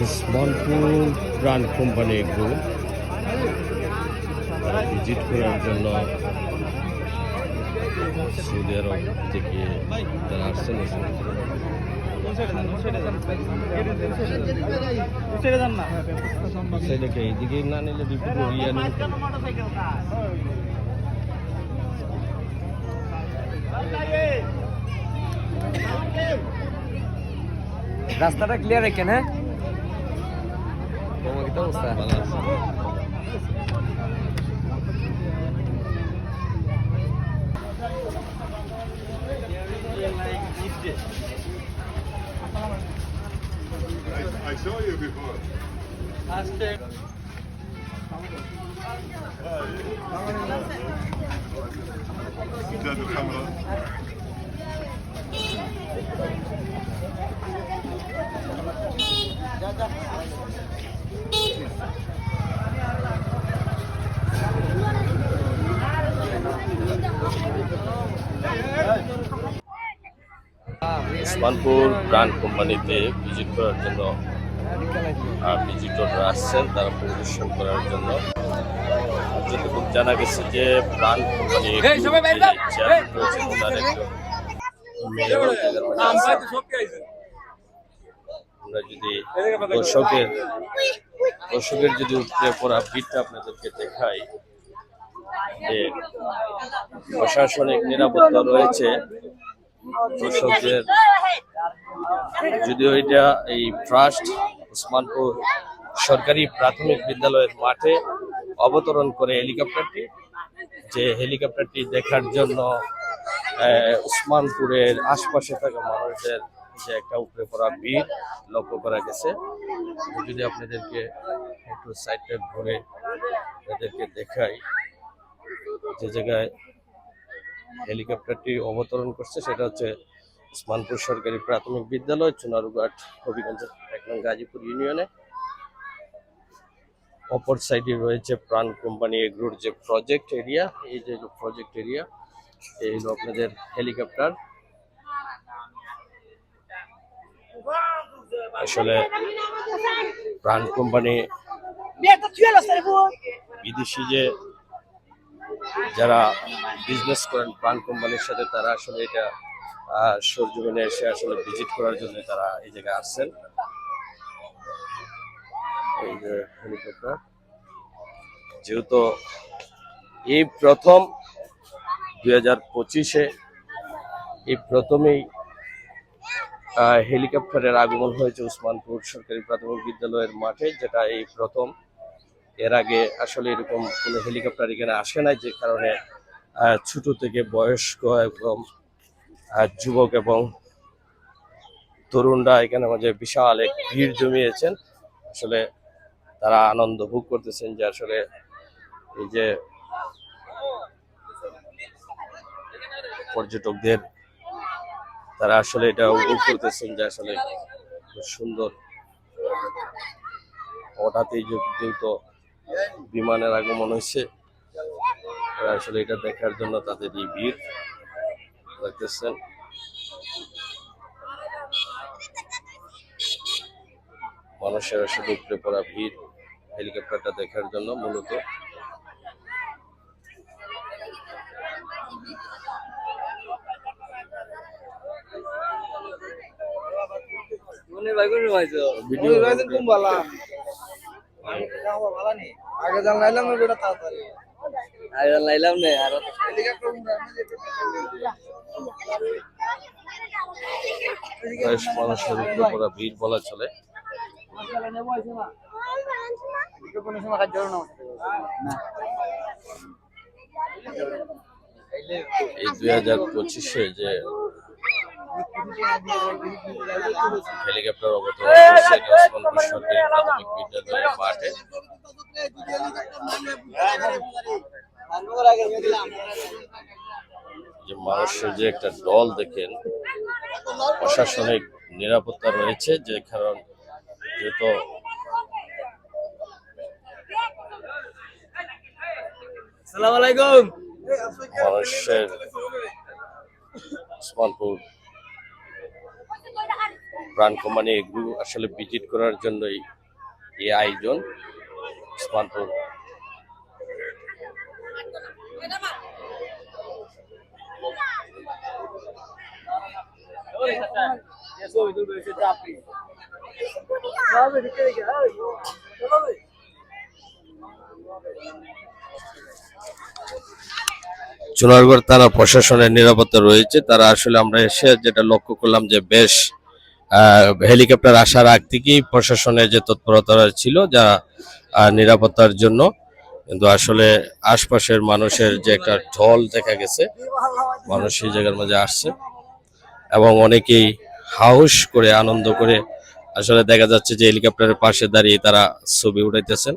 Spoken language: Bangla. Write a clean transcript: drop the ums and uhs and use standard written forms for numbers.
Usmanpur brand company group visit করার জন্য সৌদি আরব থেকে তারা আসছেন। এইদিকে না নিলে রাস্তাটা ক্লিয়ার রাখেন। হ্যাঁ, অবস্থা ভালো আছে। I saw you before. Got the camera. Usmanpur brand কোম্পানিতে ভিজিট করার জন্য ভিজিটররা আসছেন তারা পরিদর্শন করার জন্য। যতটুকু জানা গেছে যে ব্র্যান্ড কোম্পানি আমরা যদি দর্শকের যদি উপরে পড়া ভিড়টা আপনাদেরকে দেখাই, যে প্রশাসনিক নিরাপত্তা রয়েছে দর্শকদের। যদিও এটা এই ট্রাস্ট উসমানপুর সরকারি প্রাথমিক বিদ্যালয়ের মাঠে অবতরণ করে হেলিকপ্টারটি, যে হেলিকপ্টারটি দেখার জন্য উসমানপুরের আশপাশে থাকা মানুষদের যে একটা উপরে পড়া ভিড় লক্ষ্য করা গেছে। যদি আপনাদেরকে একটু সাইডটা ঘুরে এদেরকে দেখাই, যে জায়গায় হেলিকপ্টারটি অবতরণ করছে সেটা হচ্ছে উসমানপুর সরকারি প্রাথমিক বিদ্যালয়, চুনারুঘাট, হবিগঞ্জ 1 নং গাজীপুর ইউনিয়নে। অপর সাইডে রয়েছে প্রাণ কোম্পানি এগ্রোর যে প্রজেক্ট এরিয়া, এই যে প্রজেক্ট এরিয়া, এই হলো আপনাদের হেলিকপ্টার। আসলে প্রাণ কোম্পানি বিদেশি যে যারা বিজনেস করেন প্রাণ কোম্পানির সাথে, তারা আসলে এটা সরজমিনে এসে আসলে ভিজিট করার জন্য তারা এই জায়গায় আসছেন। এই যে হেলিকপ্টার, যেহেতু এই প্রথম 2025-এ এই প্রথমেই হেলিকপ্টারের আগমন হয়েছে উসমানপুর সরকারি প্রাথমিক বিদ্যালয়ের মাঠে, যেটা এই প্রথম। এর আগে আসলে এরকম কোনো হেলিকপ্টার এখানে আসে নাই, যে কারণে ছোট থেকে বয়স্ক এবং যুবক এবং তরুণরা এখানে মাঝে বিশাল এক ভিড় জমিয়েছেন। আসলে তারা আনন্দ ভোগ করতেছেন যে আসলে এই যে পর্যটকদের তারা আসলে এটা উপভোগ করতেছেন যে আসলে খুব সুন্দর। হঠাৎই যেহেতু বিমানের আগমন হয়েছে, আসলে এটা দেখার জন্য তাদের এই ভিড় দেখতেছেন। মানুষের আসলে উপরে পড়া ভিড় হেলিকপ্টারটা দেখার জন্য মূলত। মানুষের উপরে পড়া ভিড় বলা চলে। এই 2025-এ যে হেলিকপ্টার অবতরণ করছে উসমানপুর সরকারি প্রাথমিক বিদ্যালয়ের মাঠে, যে মানুষের যে একটা দল দেখেন, প্রশাসনিক নিরাপত্তা রয়েছে, যে কারণ যেহেতু আসসালামু আলাইকুম। মানুষের ওসমানপুর প্রাণ কোম্পানি এগুলো আসলে ভিজিট করার জন্যই এই আয়োজন। ওসমানপুর জোনারগড় থানা প্রশাসনের নিরাপত্তা রয়েছে। তারা আসলে আমরা এসে যেটা লক্ষ্য করলাম যে বেশ হেলিকপ্টার আসার আগ থেকেই প্রশাসনের যে তৎপরতা ছিল যা নিরাপত্তার জন্য, কিন্তু আসলে আশপাশের মানুষের যে একটা ঢল দেখা গেছে, মানুষ সেই জায়গার মাঝে আসছে এবং অনেকেই হাউস করে আনন্দ করে আসলে দেখা যাচ্ছে যে হেলিকপ্টারের পাশে দাঁড়িয়ে তারা ছবি উঠাইতেছেন।